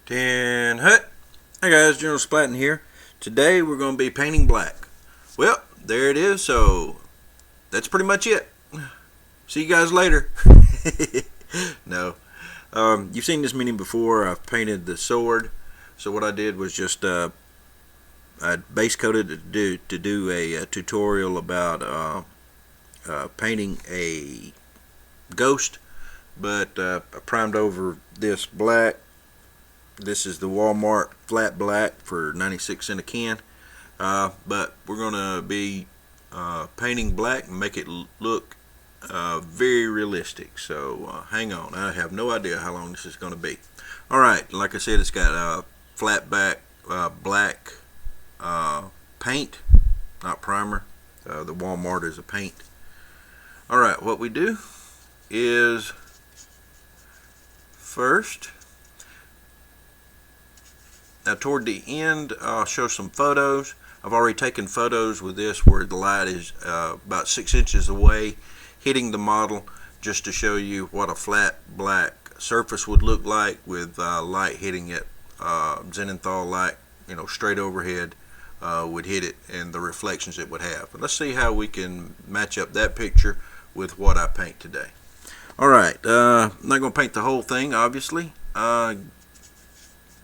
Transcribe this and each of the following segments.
Tin Hut. Hey guys, General Splatton here. Today we're going to be painting black. Well, there it is, so that's pretty much it. See you guys later. No. You've seen this mini before. I've painted the sword. So what I did was just I base coated to do a tutorial about painting a ghost, but I primed over this black. This is the Walmart flat black for 96 cents a can, but we're going to be painting black and make it look very realistic. So hang on, I have no idea how long this is going to be. Alright, like I said, it's got flat back black paint, not primer. The Walmart is a paint. Alright, what we do is first, now toward the end, I'll show some photos. I've already taken photos with this where the light is about 6 inches away, hitting the model, just to show you what a flat black surface would look like with light hitting it. Zenithal light, straight overhead would hit it, and the reflections it would have. But let's see how we can match up that picture with what I paint today. Alright, I'm not going to paint the whole thing, obviously.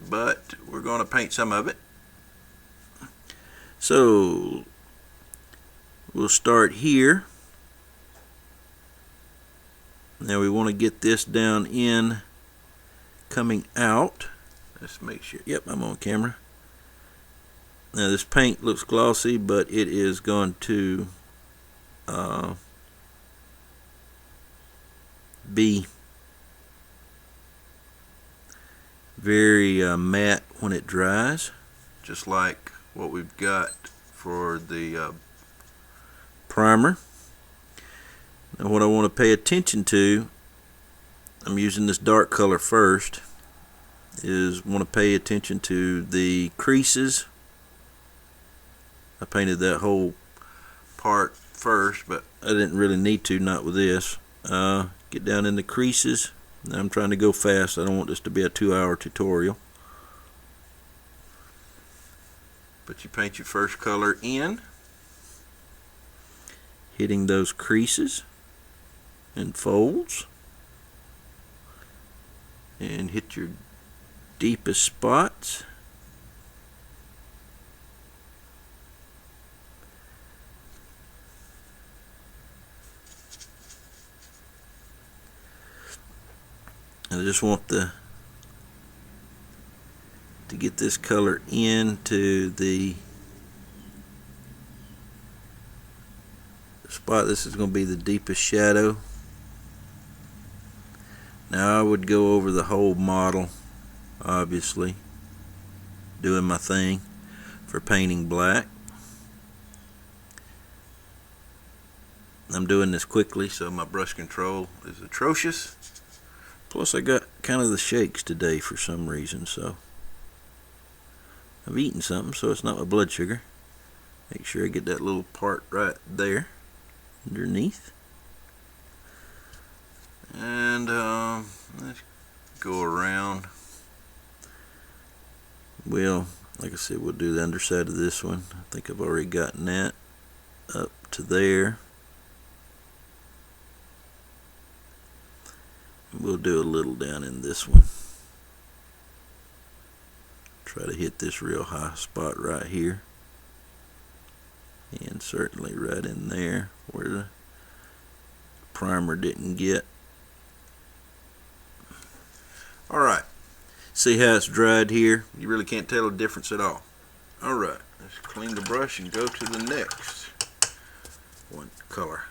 But we're going to paint some of it. So we'll start here. Now we want to get this down in, coming out. Let's make sure. Yep, I'm on camera. Now this paint looks glossy, but it is going to be very matte when it dries, just like what we've got for the primer. Now what I want to pay attention to, I'm using this dark color first, is want to pay attention to the creases. I painted that whole part first, but I didn't really need to, not with this. Get down in the creases. Now I'm trying to go fast. I don't want this to be a 2-hour tutorial. But you paint your first color in, hitting those creases and folds, and hit your deepest spots. I just want to get this color into the spot. This is going to be the deepest shadow. Now I would go over the whole model, obviously, doing my thing for painting black. I'm doing this quickly, so my brush control is atrocious. Plus I got kind of the shakes today for some reason, so I've eaten something, so it's not my blood sugar. Make sure I get that little part right there underneath. And let's go around. Well, like I said, we'll do the underside of this one. I think I've already gotten that up to there. We'll do a little down in this one. Try to hit this real high spot right here. And certainly right in there where the primer didn't get. Alright. See how it's dried here? You really can't tell the difference at all. Alright. Let's clean the brush and go to the next one color.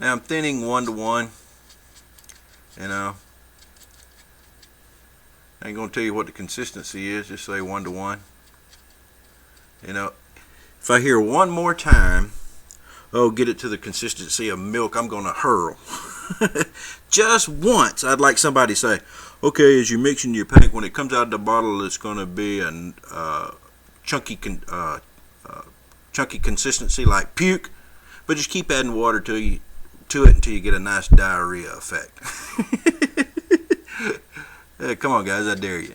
Now I'm thinning 1 to 1. I ain't gonna tell you what the consistency is, just say 1 to 1. If I hear one more time, oh, get it to the consistency of milk, I'm gonna hurl. Just once, I'd like somebody to say, okay, as you're mixing your paint, when it comes out of the bottle, it's gonna be a chunky consistency like puke, but just keep adding water to it until you get a nice diarrhea effect. Come on, guys, I dare you.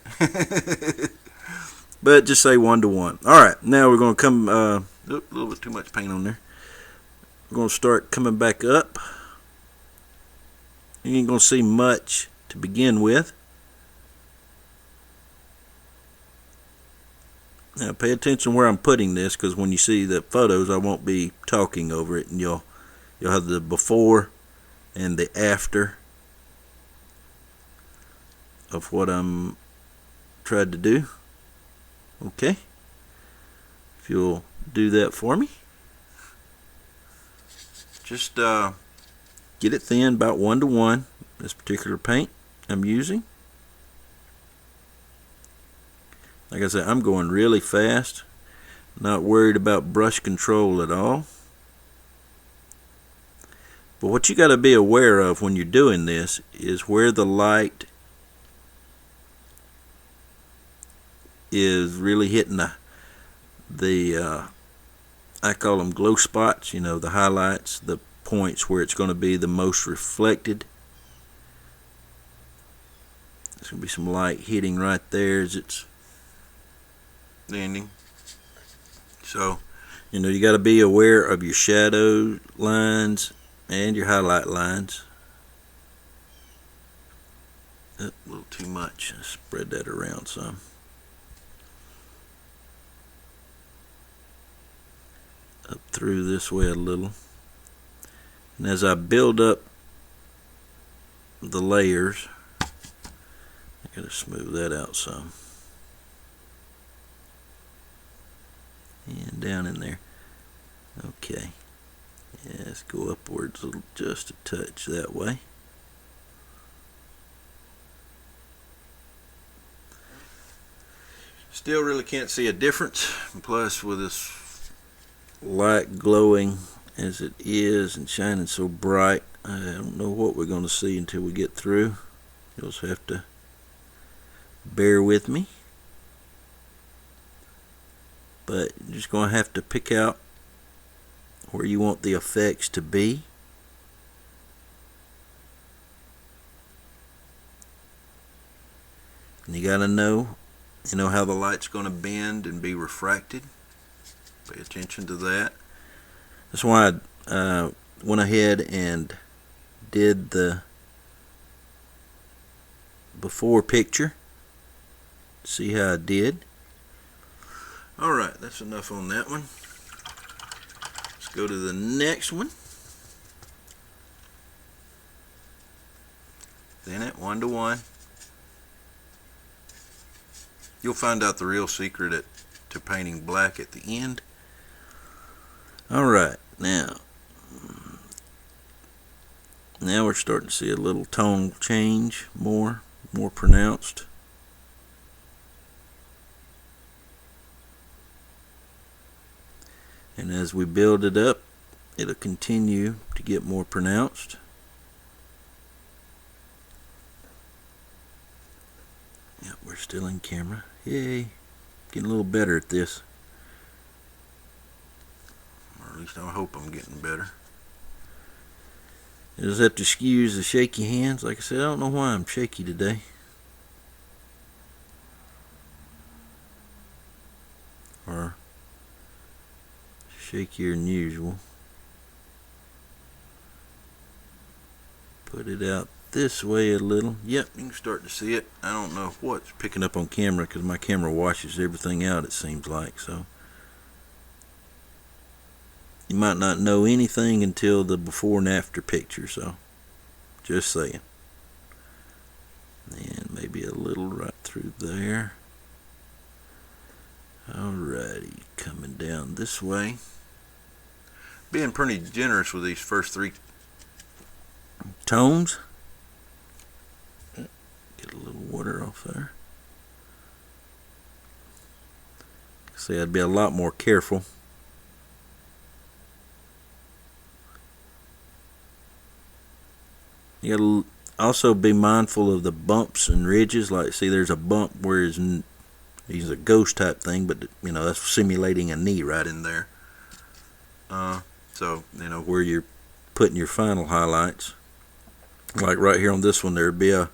But just say 1 to 1. All right, now we're going to come. A little bit too much paint on there. We're going to start coming back up. You ain't going to see much to begin with. Now pay attention where I'm putting this, because when you see the photos, I won't be talking over it, and you'll have the before and the after of what I'm tried to do. Okay, if you'll do that for me, just get it thin, about 1 to 1. This particular paint I'm using. Like I said, I'm going really fast, not worried about brush control at all. But what you got to be aware of when you're doing this is where the light is really hitting the I call them glow spots, the highlights, the points where it's going to be the most reflected. There's going to be some light hitting right there as it's ending. So, you got to be aware of your shadow lines and your highlight lines. A little too much. Spread that around some. Up through this way a little. And as I build up the layers, I gotta smooth that out some. And down in there. Okay. Yeah, let's go upwards just a touch that way. Still really can't see a difference. Plus, with this light glowing as it is and shining so bright, I don't know what we're going to see until we get through. You'll just have to bear with me. But you're just going to have to pick out where you want the effects to be. And you got to know how the light's going to bend and be refracted. Pay attention to that. That's why I went ahead and did the before picture. See how I did. Alright, that's enough on that one. Let's go to the next one. Then at 1 to 1. You'll find out the real secret to painting black at the end. Alright, now we're starting to see a little tone change, more pronounced. And as we build it up, it'll continue to get more pronounced. Yep, we're still in camera. Yay. Getting a little better at this. Or at least I hope I'm getting better. You just have to excuse the shaky hands. Like I said, I don't know why I'm shaky today. Or shakier than usual. Put it out this way a little. Yep, you can start to see it. I don't know what's picking up on camera because my camera washes everything out, it seems like. So you might not know anything until the before and after picture. So just saying. And maybe a little right through there. Alrighty, coming down this way. Being pretty generous with these first 3 tones. Get a little water off there. See, I'd be a lot more careful. You gotta also be mindful of the bumps and ridges. Like, see, there's a bump where he's a ghost type thing, but that's simulating a knee right in there. So where you're putting your final highlights, like right here on this one, there'd be a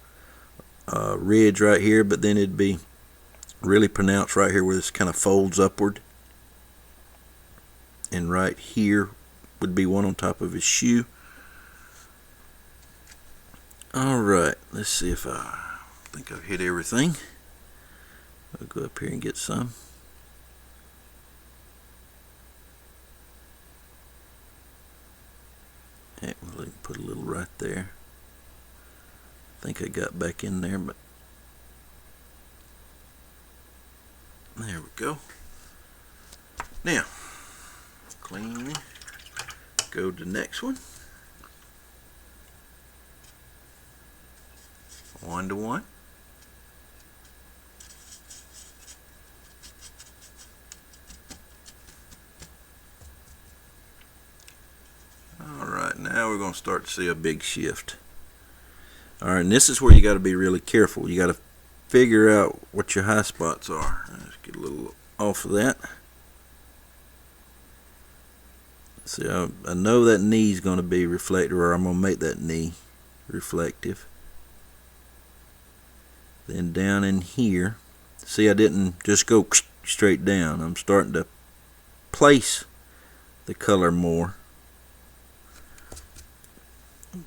ridge right here, but then it'd be really pronounced right here where this kind of folds upward. And right here would be one on top of his shoe. Alright, let's see if I think I've hit everything. I'll go up here and get some. Heck, we'll put a little right there. I think I got back in there, but there we go. Now, clean. Go to the next one. 1 to 1. Alright, now we're going to start to see a big shift. Alright, and this is where you got to be really careful. You got to figure out what your high spots are. Let's get a little off of that. See, I know that knee is going to be reflective, or I'm going to make that knee reflective. Then down in here, see, I didn't just go straight down. I'm starting to place the color more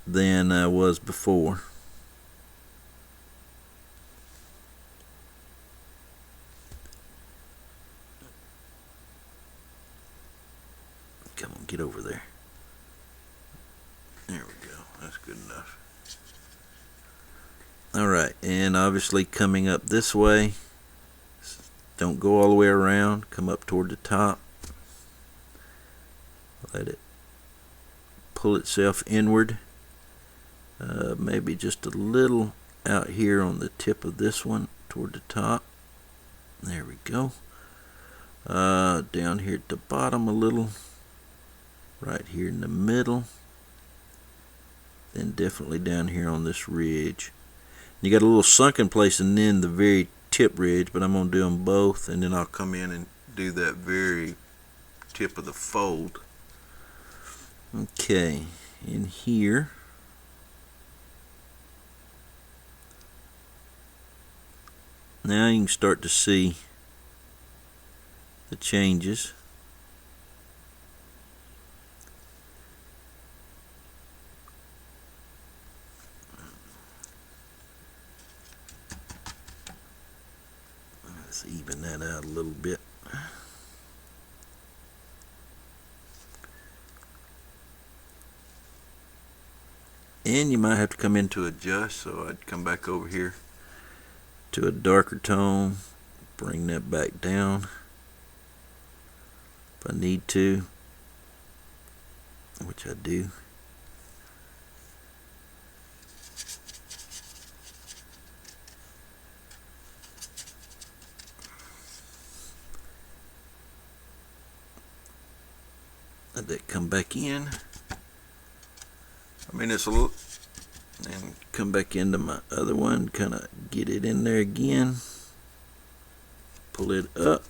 than I was before. Come on, get over there. There we go. That's good enough. Alright, and obviously coming up this way, don't go all the way around, come up toward the top. Let it pull itself inward. Maybe just a little out here on the tip of this one toward the top. There we go. Down here at the bottom a little. Right here in the middle. Then definitely down here on this ridge. You got a little sunken place and then the very tip ridge, but I'm going to do them both, and then I'll come in and do that very tip of the fold. Okay, in here. Now you can start to see the changes. Let's even that out a little bit. And you might have to come in to adjust, so I'd come back over here to a darker tone, bring that back down if I need to, which I do. Let that come back in. I mean, it's a little, and come back into my other one, kind of get it in there again, pull it up,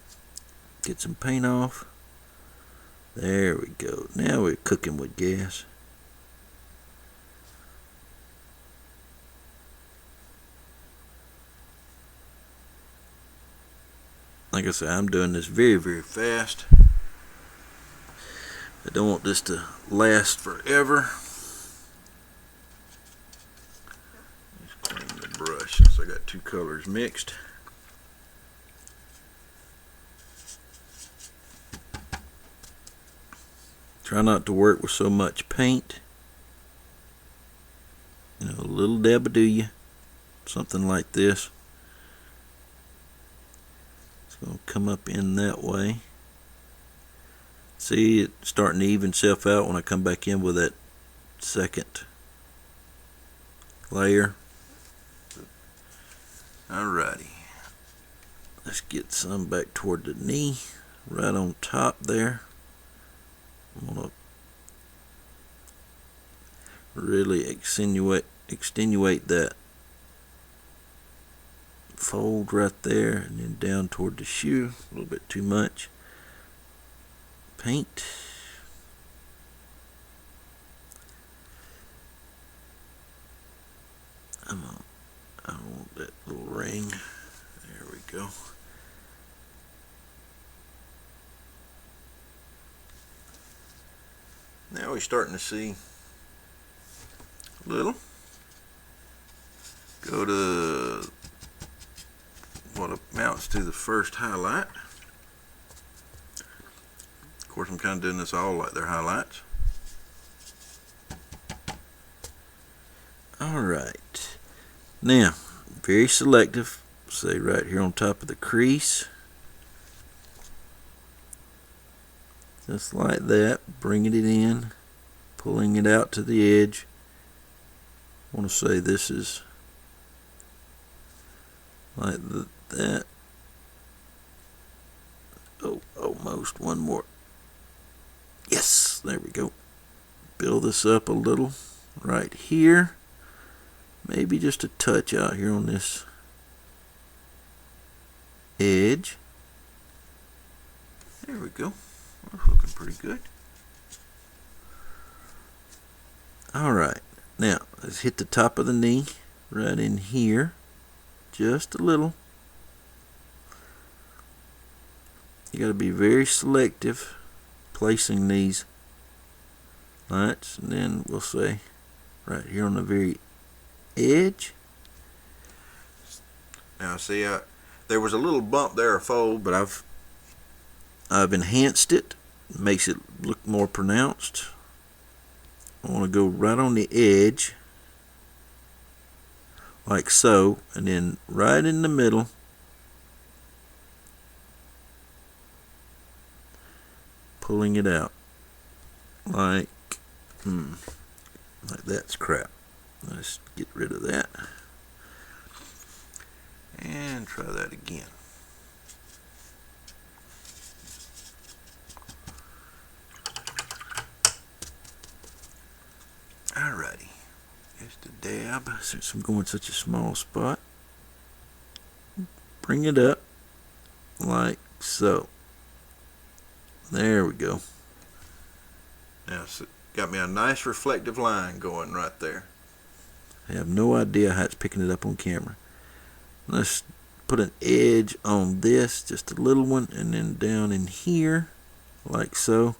get some paint off. There we go. Now we're cooking with gas. Like I said, I'm doing this very, very fast. I don't want this to last forever. Just clean the brush since I got two colors mixed. Try not to work with so much paint. You know, a little dab will do you. Something like this. It's going to come up in that way. See, it's starting to even itself out when I come back in with that second layer. Alrighty. Let's get some back toward the knee, right on top there. I'm going to really extenuate that fold right there, and then down toward the shoe, a little bit too much. Paint. I don't want that Now we're starting to see a little. Go to what amounts to the first highlight. Of course, I'm kind of doing this all like they're highlights. Alright, now very selective, say right here on top of the crease, just like that, bringing it in, pulling it out to the edge. I want to say this is like that. Oh, almost one more. Yes, there we go. Build this up a little right here. Maybe just a touch out here on this edge. There we go. That's looking pretty good. Alright, now let's hit the top of the knee right in here. Just a little. You got to be very selective placing these lights, and then we'll say right here on the very edge. Now see, there was a little bump there, a fold, but I've enhanced it, makes it look more pronounced. I want to go right on the edge, like so, and then right in the middle, pulling it out, like that's crap. Let's get rid of that and try that again. Alrighty, just a dab, since I'm going such a small spot. Bring it up like so. There we go. Now it's got me a nice reflective line going right there. I have no idea how it's picking it up on camera. Let's put an edge on this, just a little one, and then down in here, like so.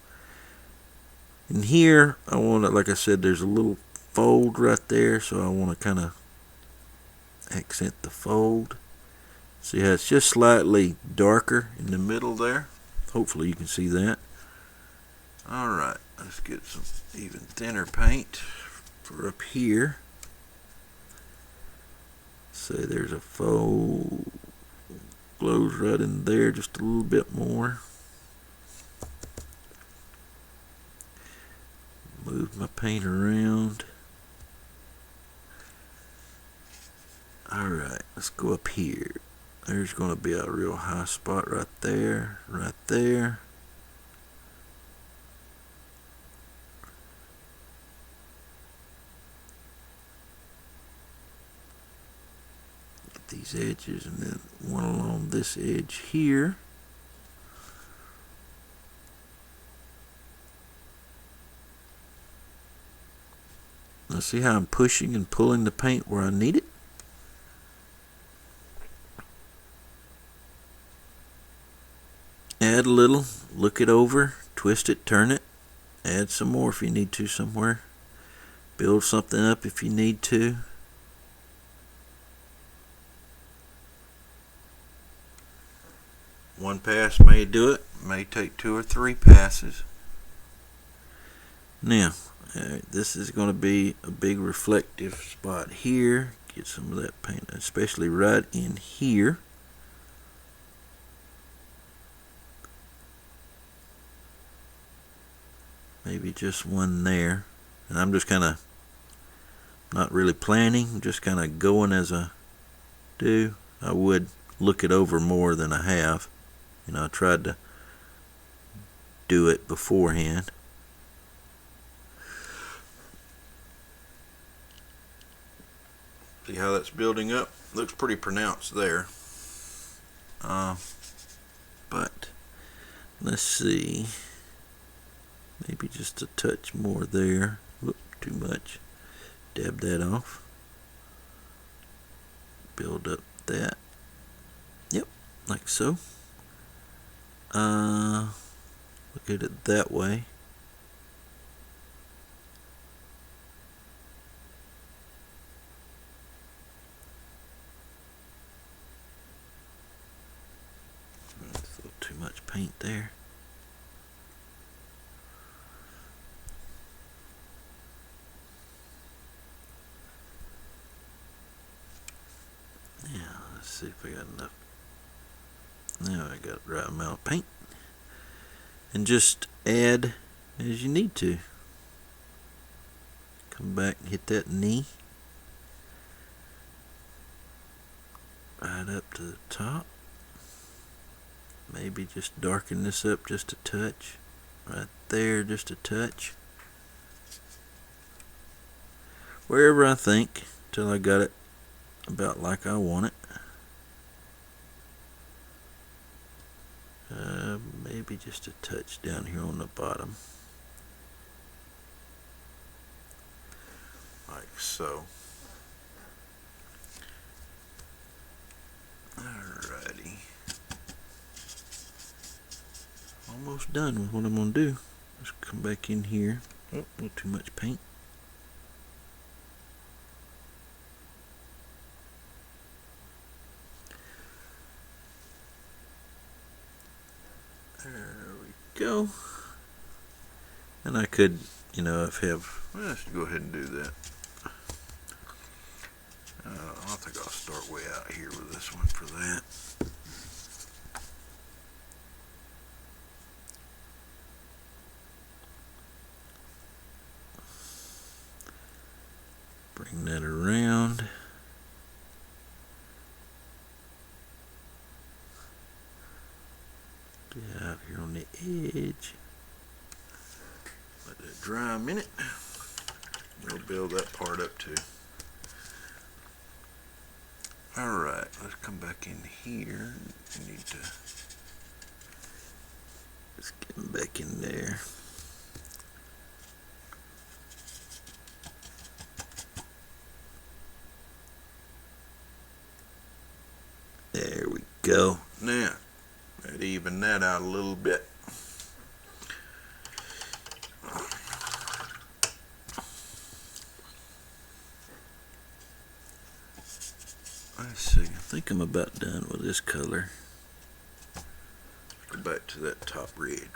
In here, I want to, like I said, there's a little fold right there, so I want to kind of accent the fold. See how it's just slightly darker in the middle there? Hopefully you can see that. Alright, let's get some even thinner paint for up here. Say there's a fold, glows right in there just a little bit more. Move my paint around. Alright, let's go up here. There's going to be a real high spot right there, right there. Get these edges, and then one along this edge here. Now see how I'm pushing and pulling the paint where I need it? Add a little, look it over, twist it, turn it, add some more if you need to somewhere. Build something up if you need to. One pass may do it, may take 2 or 3 passes. Now, this is going to be a big reflective spot here. Get some of that paint, especially right in here. Maybe just one there. And I'm just kind of not really planning, just kind of going as I do. I would look it over more than I have. You know, I tried to do it beforehand. See how that's building up? Looks pretty pronounced there. But let's see. Maybe just a touch more there. Whoop, too much. Dab that off. Build up that. Yep, like so. Look at it that way. see if I got enough. Now I got the right amount of paint. And just add as you need to. Come back and hit that knee. Right up to the top. Maybe just darken this up just a touch. Right there, just a touch. Wherever I think, till I got it about like I want it. Maybe just a touch down here on the bottom. Like so. Alrighty. Almost done with what I'm going to do. Let's come back in here. Oh, a little too much paint. There we go. And I could, let's go ahead and do that. I think I'll start way out here with this one for that. Bring that around. Get out here on the edge. Let that dry a minute. We'll build that part up too. Alright, let's come back in here. We need to just get them back in there. There we go. Now, let's even that out a little bit. Let's see, I think I'm about done with this color. Let's go back to that top red.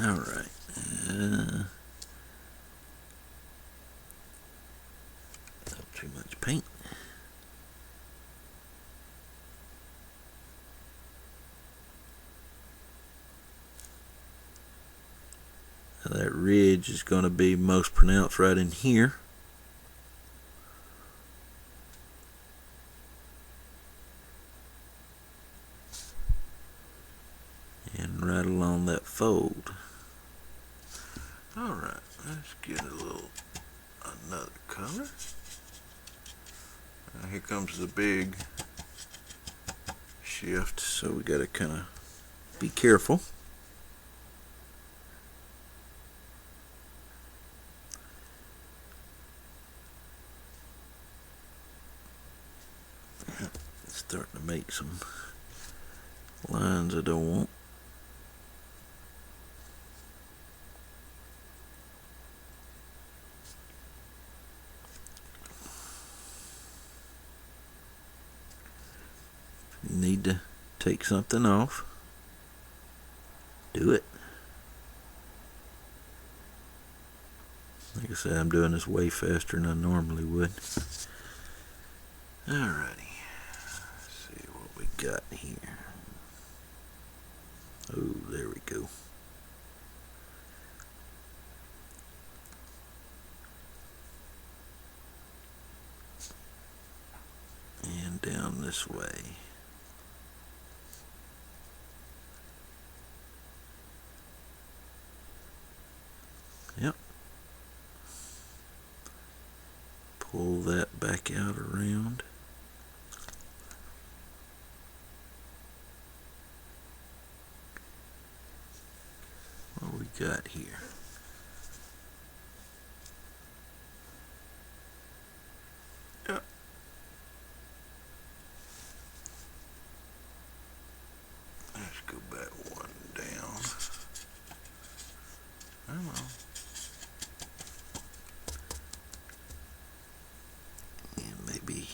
Alright. Not too much paint. Now that ridge is going to be most pronounced right in here. And right along that fold. Alright, let's get another color. Now here comes the big shift, so we got to kind of be careful. Starting to make some lines I don't want. If you need to take something off, do it. Like I said, I'm doing this way faster than I normally would. Alrighty. Got here. Oh, there we go. And down this way. Yep. Pull that back out around. What we got here? Yep. Let's go back one down. Come on. And maybe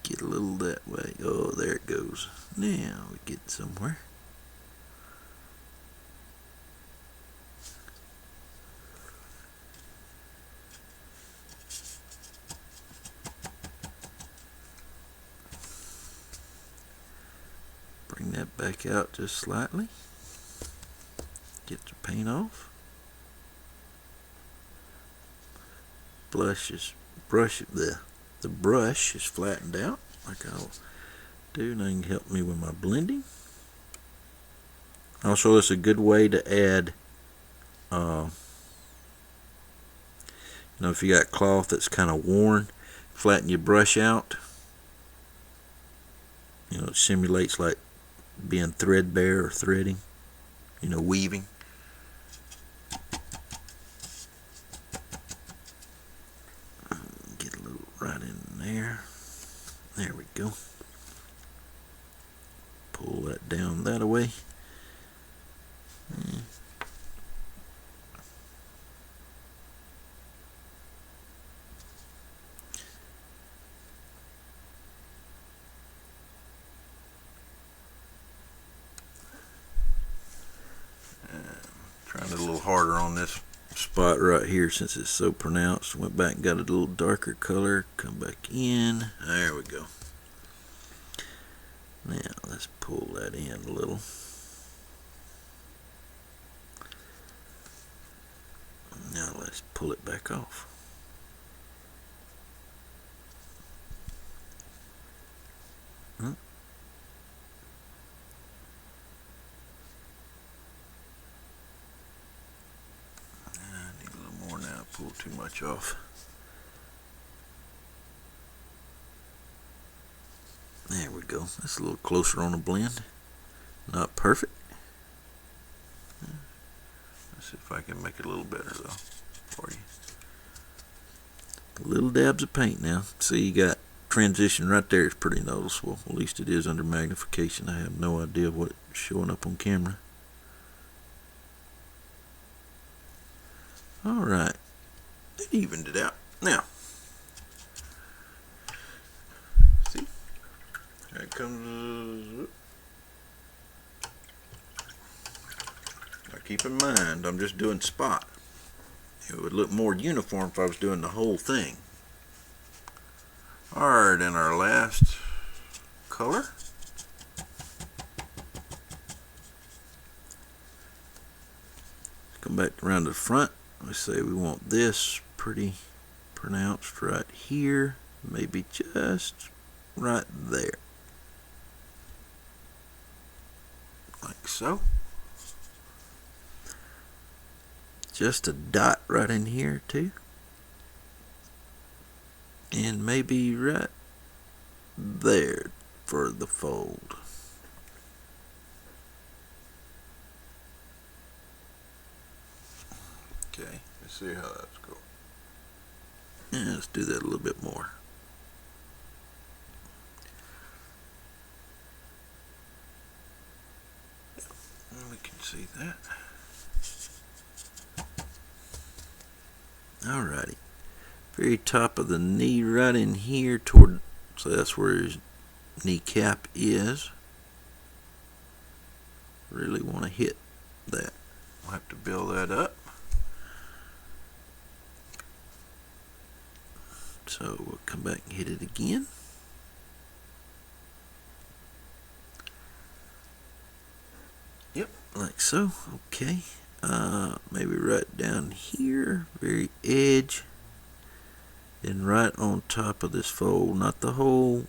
get a little that way. Oh, there it goes. Now we get somewhere. Bring that back out just slightly. Get the paint off. The brush is flattened out like I'll do. Now you can help me with my blending. Also, it's a good way to add, if you got cloth that's kind of worn, flatten your brush out. It simulates like being threadbare or threading, weaving. Get a little right in there. There we go. Pull that down that way. Trying it a little harder on this spot right here since it's so pronounced. Went back and got a little darker color. Come back in. There we go. Now let's pull that in a little. Now let's pull it back off. Pull too much off. There we go. That's a little closer on the blend. Not perfect. Let's see if I can make it a little better though for you. Little dabs of paint now. See, you got transition right there. It's pretty noticeable. At least it is under magnification. I have no idea what's showing up on camera. Alright. It evened it out. Now, see? Here it comes. Now keep in mind, I'm just doing spot. It would look more uniform if I was doing the whole thing. Alright, and our last color. Come back around to the front. Let's say we want this pretty pronounced right here, maybe just right there, like so. Just a dot right in here too, and maybe right there for the fold. Okay, let's see how that's going. Yeah, let's do that a little bit more. We can see that. Alrighty. Very top of the knee right in here toward, so that's where his kneecap is. Really want to hit that. We'll have to build that up. So we'll come back and hit it again. Yep, like so. Okay. Maybe right down here, very edge, and right on top of this fold, not the whole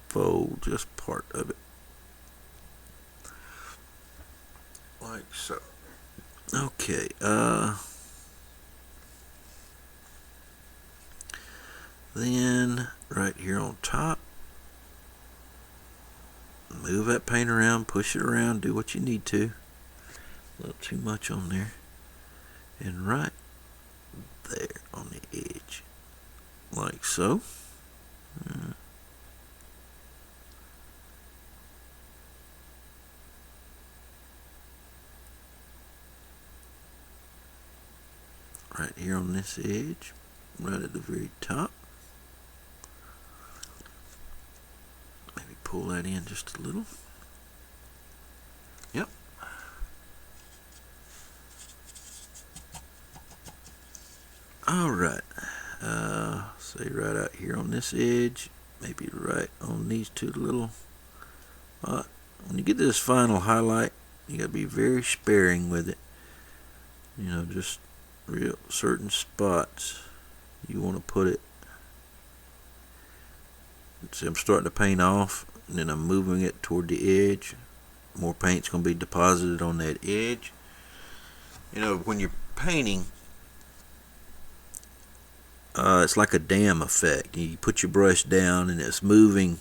fold, just part of it. Like so. Okay, then right here on top, move that paint around, push it around, do what you need to. A little too much on there. And right there on the edge, like so. Right here on this edge, right at the very top. Maybe pull that in just a little. Yep. Alright, say right out here on this edge, maybe right on these two little when you get this final highlight, you gotta be very sparing with it. You know, just real certain spots you want to put it. See, I'm starting to paint off, and then I'm moving it toward the edge. More paint's gonna be deposited on that edge. You know, when you're painting, it's like a dam effect. You put your brush down and it's moving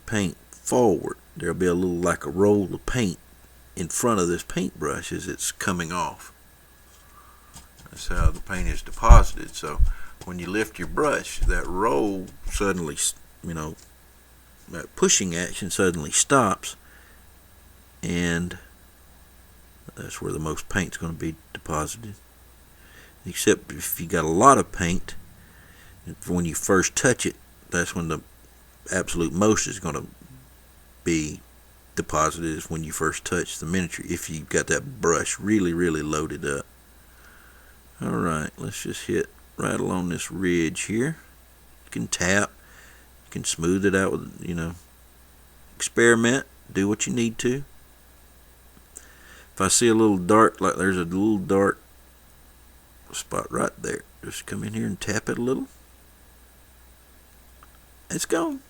paint forward. There'll be a little, like a roll of paint in front of this paintbrush as it's coming off. That's how the paint is deposited. So when you lift your brush, that roll suddenly, you know, that pushing action suddenly stops, and that's where the most paint's going to be deposited. Except if you got a lot of paint, when you first touch it, that's when the absolute most is going to be deposited, is when you first touch the miniature, if you've got that brush really, really loaded up. Alright, let's just hit right along this ridge here. You can tap, you can smooth it out with, you know, experiment, do what you need to. If I see a little dark, like there's a little dark spot right there, just come in here and tap it a little. It's gone.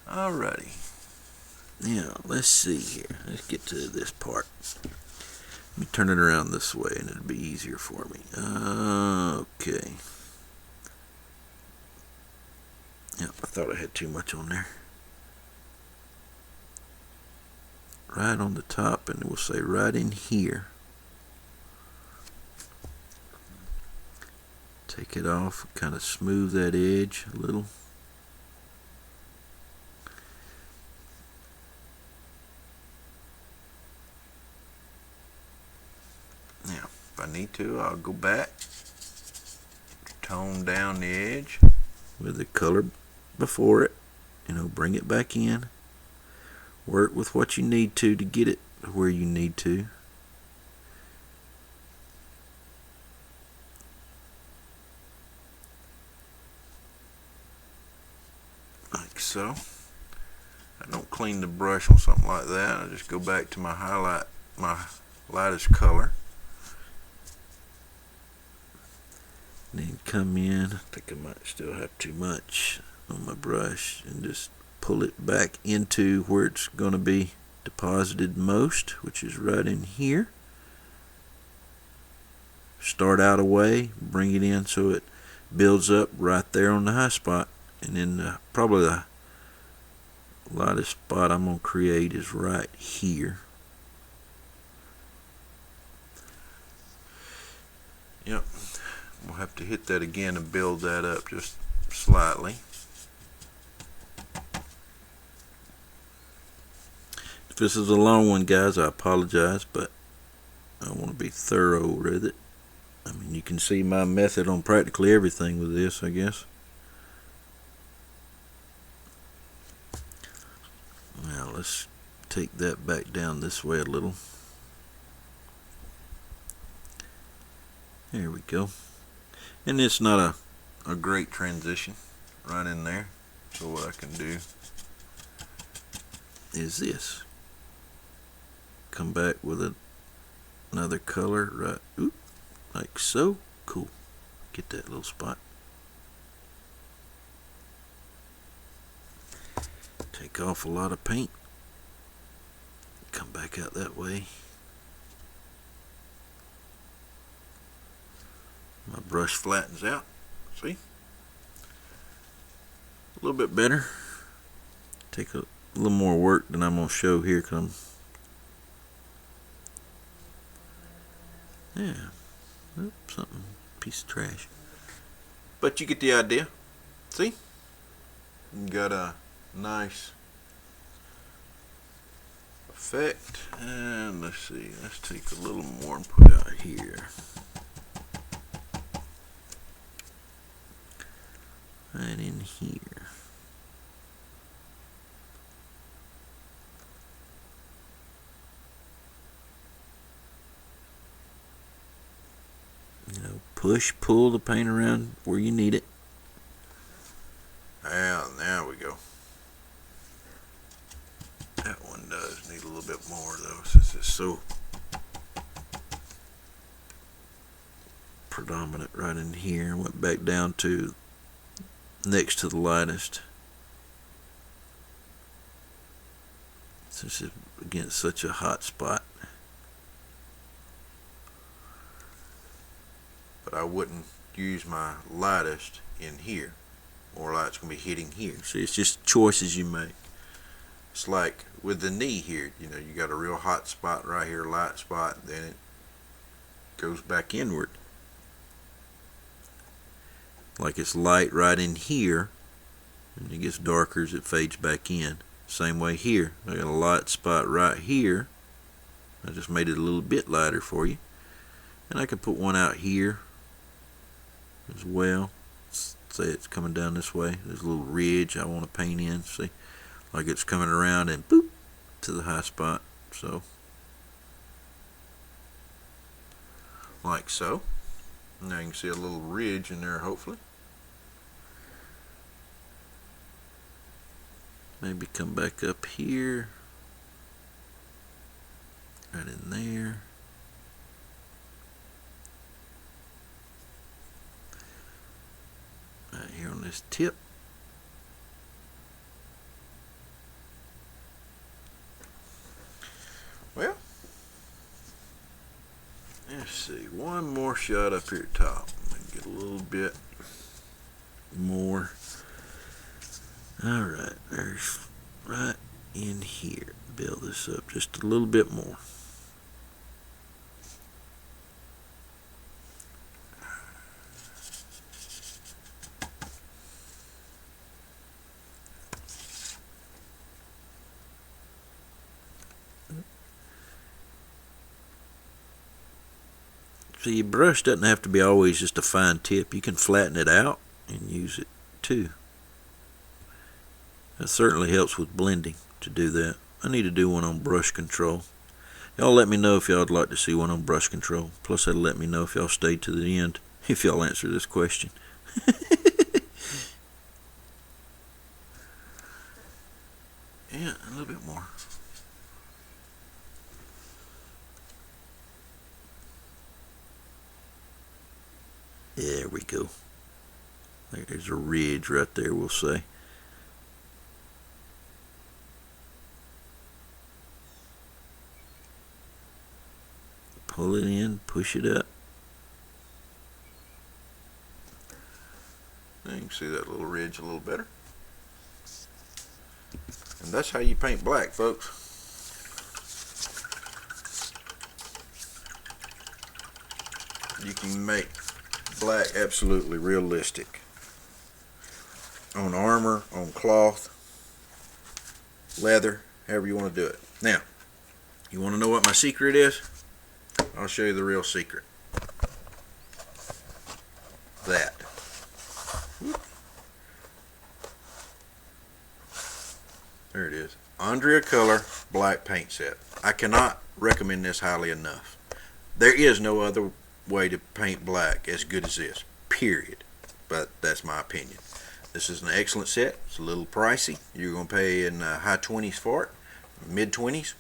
Alrighty. Now, let's see here. Let's get to this part. Let me turn it around this way and it'll be easier for me. Okay. Yep, I thought I had too much on there. Right on the top, and we'll say right in here. Take it off, kind of smooth that edge a little. Now, if I need to, I'll go back, tone down the edge with the color before it, you know, bring it back in. Work with what you need to get it where you need to. Like so. I don't clean the brush on something like that. I just go back to my highlight, my lightest color. And then come in. I think I might still have too much on my brush, and just pull it back into where it's going to be deposited most, which is right in here. Start out a way, bring it in so it builds up right there on the high spot, and then probably the lightest spot I'm going to create is right here. Yep, we'll have to hit that again and build that up just slightly. If this is a long one, guys, I apologize, but I want to be thorough with it. I mean, you can see my method on practically everything with this, I guess. Now let's take that back down this way a little. There we go. And it's not a great transition right in there. So what I can do is this. Come back with another color right, like so. Cool. Get that little spot. Take off a lot of paint. Come back out that way. My brush flattens out. See? A little bit better. Take a little more work than I'm going to show here, because yeah. Oops, something. Piece of trash. But you get the idea. See? You got a nice effect. And let's see. Let's take a little more and put out here. Right in here. You know, push, pull the paint around where you need it. There we go. That one does need a little bit more though, since it's so predominant right in here. Went back down to next to the lightest, since it's against such a hot spot. But I wouldn't use my lightest in here. More light's going to be hitting here. See, it's just choices you make. It's like with the knee here, you know, you got a real hot spot right here, light spot, then it goes back inward. Like it's light right in here, and it gets darker as it fades back in. Same way here. I got a light spot right here. I just made it a little bit lighter for you. And I could put one out here as well. Say it's coming down this way. There's a little ridge I want to paint in. See, like it's coming around and boop to the high spot. So, like so. Now you can see a little ridge in there, hopefully. Maybe come back up here, right in there. Right here on this tip. Well, let's see, one more shot up here at top. Get a little bit more. Alright, there's right in here. Build this up just a little bit more. So your brush doesn't have to be always just a fine tip. You can flatten it out and use it too. That certainly helps with blending to do that. I need to do one on brush control. Y'all let me know if y'all would like to see one on brush control. Plus that'll let me know if y'all stay to the end, if y'all answer this question. Yeah, a little bit more. There we go. There's a ridge right there, we'll say. Pull it in, push it up. Now you can see that little ridge a little better. And that's how you paint black, folks. You can make black absolutely realistic. On armor, on cloth, leather, however you want to do it. Now, you want to know what my secret is? I'll show you the real secret. That. There it is. Andrea Color Black Paint Set. I cannot recommend this highly enough. There is no other way to paint black as good as this. Period. But that's my opinion. This is an excellent set. It's a little pricey. You're going to pay in high 20s for it. Mid 20s.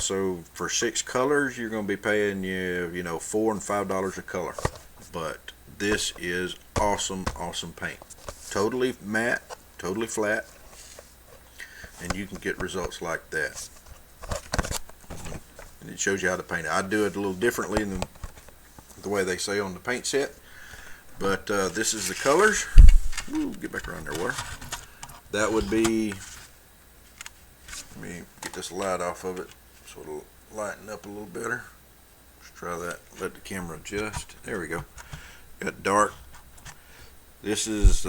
So for 6 colors, you're going to be paying $4 and $5 a color. But this is awesome, awesome paint. Totally matte, totally flat, and you can get results like that. And it shows you how to paint it. I do it a little differently than the way they say on the paint set. But this is the colors. Ooh, get back around there, water. That would be. Let me get this light off of it so it'll lighten up a little better. Let's try that. Let the camera adjust. There we go. Got dark. This is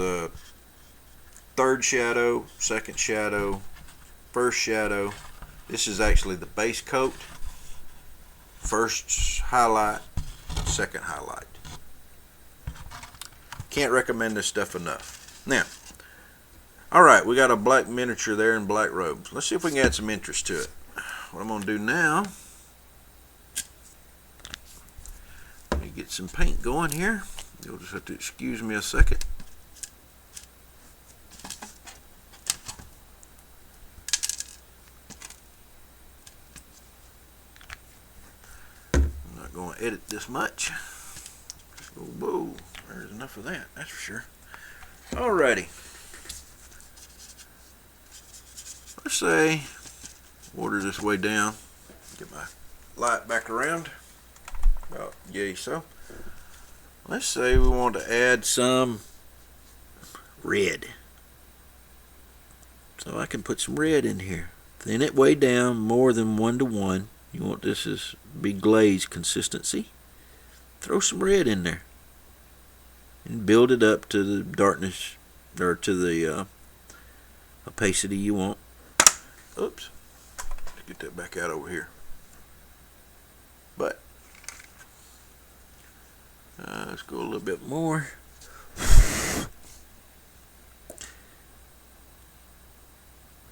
third shadow, second shadow, first shadow. This is actually the base coat. First highlight, second highlight. Can't recommend this stuff enough. Now, alright, we got a black miniature there in black robes. Let's see if we can add some interest to it. What I'm going to do now, let me get some paint going here. You'll just have to excuse me a second. not going to edit this much. Just go, whoa, there's enough of that, that's for sure. Alrighty. Let's say, water this way down. Get my light back around. About yay so. Let's say we want to add some red. So I can put some red in here. Thin it way down, more than 1:1. You want this as be glazed consistency. Throw some red in there. And build it up to the darkness, or to the opacity you want. Oops. Let's get that back out over here. But let's go a little bit more.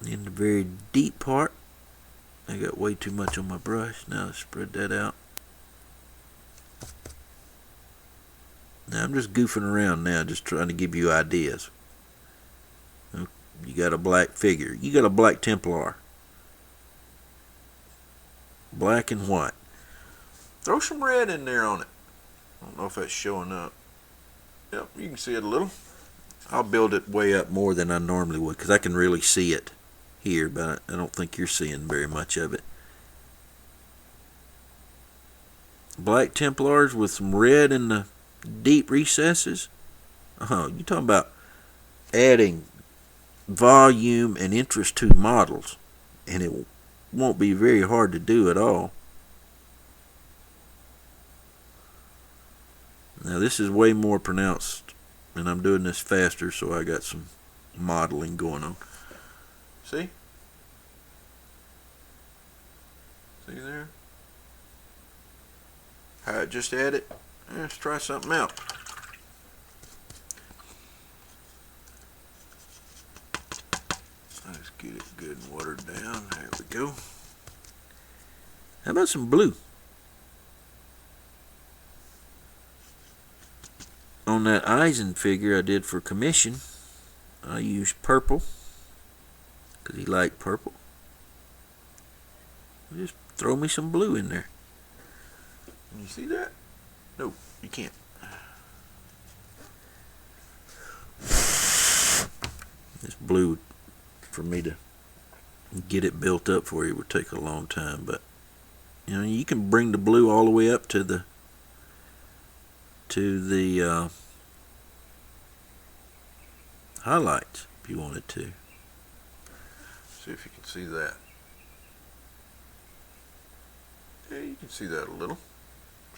In the very deep part, I got way too much on my brush. Now let's spread that out. Now I'm just goofing around now, just trying to give you ideas. You got a black figure. You got a black Templar. Black and white. Throw some red in there on it. I don't know if that's showing up. Yep, you can see it a little. I'll build it way up more than I normally would because I can really see it here, but I don't think you're seeing very much of it. Black Templars with some red in the deep recesses. Oh, you talking about adding volume and interest to models, and it won't be very hard to do at all. Now this is way more pronounced, and I'm doing this faster, so I got some modeling going on. See? See there? How I just added? Let's try something out. Let's get it good and watered down. There we go. How about some blue? On that Eisen figure I did for commission, I used purple because he liked purple. Just throw me some blue in there. Can you see that? No, you can't. This blue, for me to get it built up for you, would take a long time, but you know, you can bring the blue all the way up to the highlights if you wanted to. See if you can see that. Yeah, you can see that a little.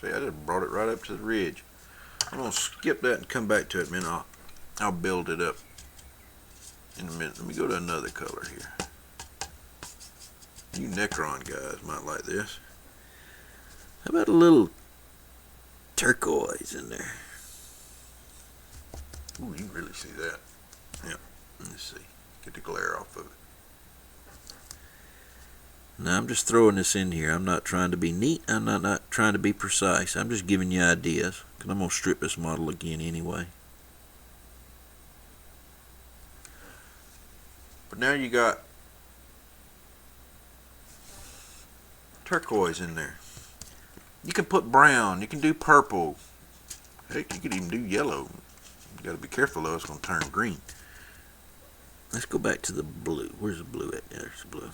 See, I just brought it right up to the ridge. I'm gonna skip that and come back to it, man. I'll build it up in a minute. Let me go to another color here. You Necron guys might like this. How about a little turquoise in there? Ooh, you can really see that. Yep. Let's see. Get the glare off of it. Now I'm just throwing this in here. I'm not trying to be neat. I'm not trying to be precise. I'm just giving you ideas. Because I'm going to strip this model again anyway. But now you got turquoise in there. You can put brown. You can do purple. Heck, you could even do yellow. You got to be careful though. It's going to turn green. Let's go back to the blue. Where's the blue at? There's the blue.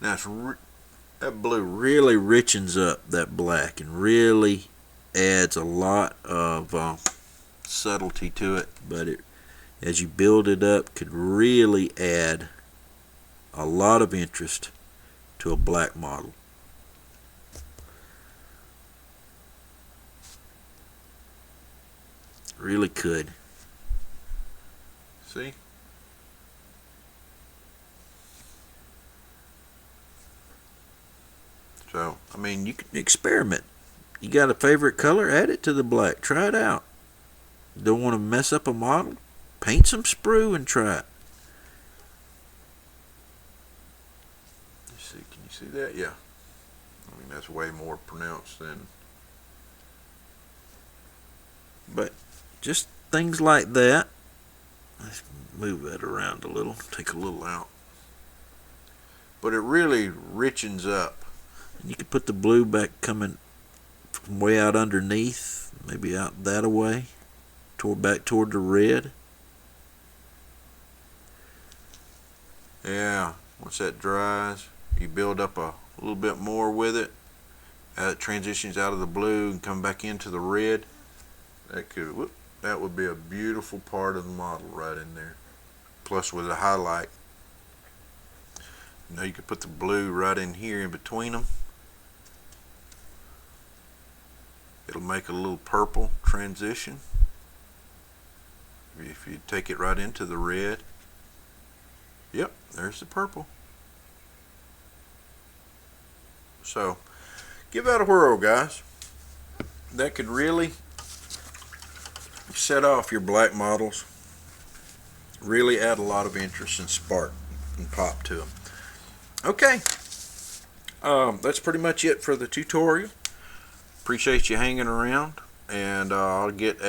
Now that blue really richens up that black and really adds a lot of subtlety to it, but it, as you build it up, could really add a lot of interest to a black model. Really could. See? So, I mean, you can experiment. You got a favorite color? Add it to the black. Try it out. Don't want to mess up a model? Paint some sprue and try it. Let's see, can you see that? Yeah. I mean, that's way more pronounced than... But just things like that. Let's move that around a little, take a little out. But it really richens up. And you can put the blue back coming from way out underneath, maybe out that away, back toward the red. Yeah, once that dries, you build up a little bit more with it. It transitions out of the blue and come back into the red. That would be a beautiful part of the model right in there. Plus with a highlight. You could put the blue right in here in between them. It'll make a little purple transition. If you take it right into the red. Yep, there's the purple. So, give that a whirl, guys. That could really set off your black models. Really add a lot of interest and spark and pop to them. Okay, that's pretty much it for the tutorial. Appreciate you hanging around, and I'll get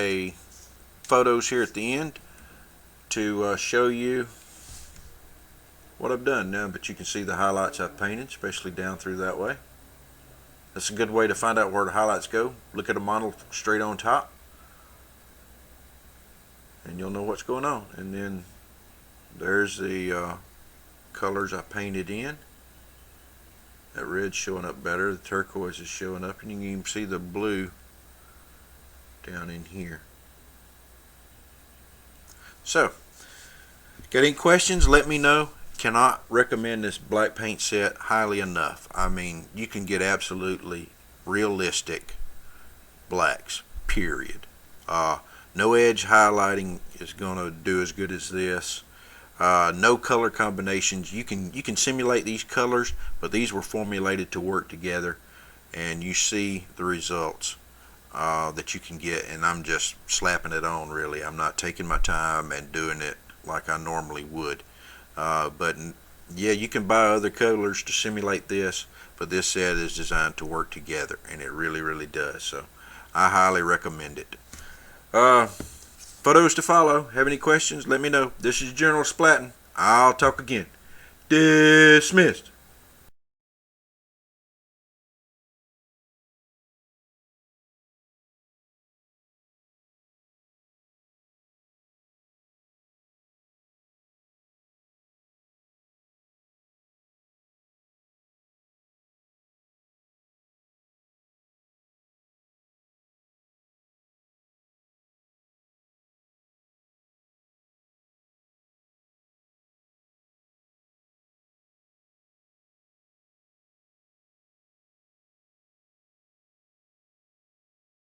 photos here at the end to show you what I've done now. But you can see the highlights I've painted, especially down through that way. That's a good way to find out where the highlights go. Look at a model straight on top, and you'll know what's going on. And then there's the colors I painted in. That red's showing up better, the turquoise is showing up, and you can even see the blue down in here. So, got any questions? Let me know. Cannot recommend this black paint set highly enough. I mean, you can get absolutely realistic blacks, period. No edge highlighting is going to do as good as this. No color combinations. You can simulate these colors, but these were formulated to work together, and you see the results that you can get. And I'm just slapping it on, really. I'm not taking my time and doing it like I normally would. But yeah, you can buy other colors to simulate this, but this set is designed to work together, and it really does. So I highly recommend it. Photos to follow. Have any questions? Let me know. This is General Splatting. I'll talk again. Dismissed.